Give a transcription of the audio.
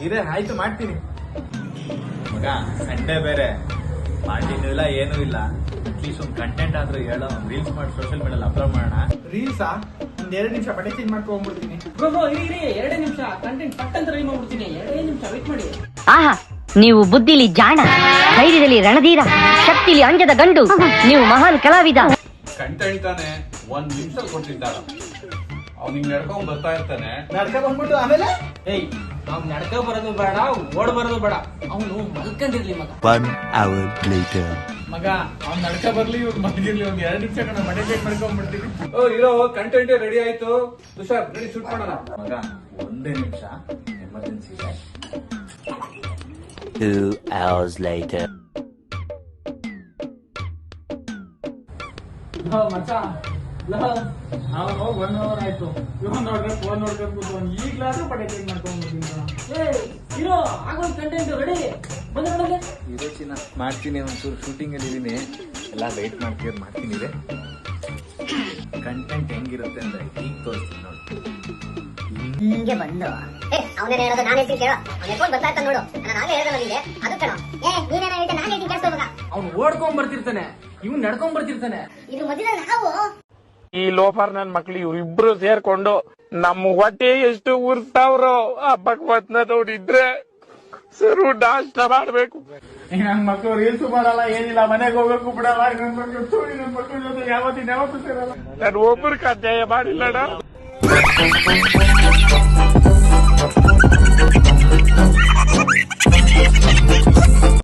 ಗಿರೆ ಆಯ್ತು ಮಾಡ್ತೀನಿ ಮಗ. ಸಂಡೇ ಬೇರೆ ಪಾರ್ಟಿನೂ ಇಲ್ಲ ಏನೂ ಇಲ್ಲ. ಅಟ್ಲೀಸ್ಟ್ ಒಂದು ಕಂಟೆಂಟ್ ಆದ್ರೂ ಹೇಳೋ, ಒಂದು ರೀಲ್ಸ್ ಮಾಡಿ ಸೋಷಿಯಲ್ ಮೀಡಿಯಲ್ಲಿ ಅಪ್ಲೋಡ್ ಮಾಡೋಣ. ರೀಲ್ಸಾ? ಒಂದ್ 2 ನಿಮಿಷ ಬಟ್ಟೆ ಚೇಂಜ್ ಮಾಡ್ಕೊಂಡ್ಬಿಡ್ತೀನಿ. ಬ್ರೋ ಇರಿ 2 ನಿಮಿಷ ಕಂಟೆಂಟ್ ಪಟ್ ಅಂತ ರೆಡಿ ಮಾಡ್ಬಿಡ್ತೀನಿ. 2 ನಿಮಿಷ ವೇಟ್ ಮಾಡಿ. ಆಹಾ, ನೀವು ಬುದ್ಧಿಲಿ ಜಾಣ, ಧೈರ್ಯದಲ್ಲಿ ರಣಧೀರ, ಶಕ್ತಿಲಿ ಅಂಜದ ಗಂಡು, ನೀವು ಮಹಾನ್ ಕಲಾವಿದ. ಕಂಟೆಂಟ್ ತಾನೆ 1 ನಿಮಿಷ ಕೊಟ್ಟಿದ್ದಾಳ. ಅವ್ನಿಗೆ ನಡ್ಕೊಂಡ್ ಬರ್ತಾ ಇರ್ತಾನೆ. ನಡ್ಕ ಬಂದ್ಬಿಟ್ಟು ಆಮೇಲೆ ಅವ್ನು ನಡ್ಕ ಬರೋದು ಬೇಡ, ಓಡ್ ಬರೋದು ಬೇಡ, ಅವನು ಮಲ್ಕೊಂಡಿರ್ಲಿ ಮಗ. 1 hour later. ಮಗ ಅವ್ನ್ ನಡ್ಕ ಬರ್ಲಿ, ಇವ್ರು ಮಲಗಿರ್ಲಿ, ಒಂದ್ 2 ನಿಮಿಷ ಕಣ ಬಟ್ಟೆ ಚೇಂಜ್ ಮಾಡ್ಕೊಂಡ್ಬಿಡ್ತೀನಿ. ಇರೋ ಕಂಟೆಂಟ್ ರೆಡಿ ಆಯ್ತು. ತುಷಾರ್ ರೆಡಿ ಶೂಟ್ ಮಾಡೋಣ. ಮಗ ಒಂದೇ ನಿಮಿಷ ಎಮರ್ಜೆನ್ಸಿ ಇದೆ. 2 hours later. ಮಚ್ಚ ನಾವು ಹೋಗಿ 1 hour ಆಯ್ತು. ಇವನ್ ನೋಡ್ರೆ ಫೋನ್ ನೋಡ್ಕೊಂಡು ಕೂತ್ಕೊಂಡು ಈಗ್ಲಾದ್ರೂ ಬಟ್ಟೆ ಚೇಂಜ್ ಮಾಡ್ಕೊಂಡ್ಬಿಡ್ತೀನಿ. ಇರೋ ಆಗೋದು ಕಂಟೆಂಟ್ ರೆಡಿ ಬಂದ್ರೆ ಇದೇ ಚಿನ್ನ ಮಾಡ್ತೀನಿ. ಒಂಚೂರು ಶೂಟಿಂಗ್ ಅಲ್ಲಿ ಇದೀನಿ, ಎಲ್ಲ ವೆಯ್ಟ್ ಮಾಡ್ತೀನಿ ಇದೆ. ಕಂಟೆಂಟ್ ಹೆಂಗಿರುತ್ತೆ ಅಂದ್ರೆ ಈಗ ತೋರಿಸ್ತೀನಿ ನೋಡಿ. ಹಿಂಗೆ ಬಂದು ಅವನೇನು ಹೇಳೋದು, ನಾನು ಹೇಳ್ತೀನಿ ಕೇಳೋ. ಅವ್ನ ಫೋನ್ ಬರ್ತಾ ಇರ್ತಾನೆ ನೋಡು, ನಾನು ಆಗಲೇ ಹೇಳ್ದೆ ನನಗೆ ಅದು ಕಣೋ. ನೀನೇನೋ ಹೇಳ್ದೆ, ನಾನು ಹೇಳ್ತೀನಿ ಕೇಳಿಸ್ಕೊ ಮಗ. ಅವ್ನು ಓಡ್ಕೊಂಡ್ ಬರ್ತಿರ್ತಾನೆ, ಇವ್ನು ನಡ್ಕೊಂಡ್ ಬರ್ತಿರ್ತಾನೆ. ಇದು ಮಧ್ಯದಲ್ಲಿ ನಾವು ಈ ಲೋಫರ್ ನನ್ ಮಕ್ಳು ಇವ್ರಿಬ್ರು ಸೇರ್ಕೊಂಡು ನಮ್ಮ ಹೊಟ್ಟೆ ಎಷ್ಟು ಉರ್ತಾವ್ರೋ ಆ ಭಗವತ್ನ ನೋಡಿದ್ರೆ ಸರು ನಾಷ್ಟ ಮಾಡ್ಬೇಕು. ನನ್ ಮಕ್ಕಳು ರೀಲ್ಸ್ ಮಾಡಲ್ಲ, ಏನಿಲ್ಲ, ಮನೆಗೆ ಹೋಗಕ್ಕೂ ಬಿಡಲ್ಲ. ನನ್ ಮಕ್ಕಳ ಜೊತೆ ಯಾವತ್ತೂ ಸೇರಲ್ಲ. ನಾನು ಒಬ್ಬರಿಗೆ ಅನ್ಯಾಯ ಮಾಡಿಲ್ಲಣ್ಣ.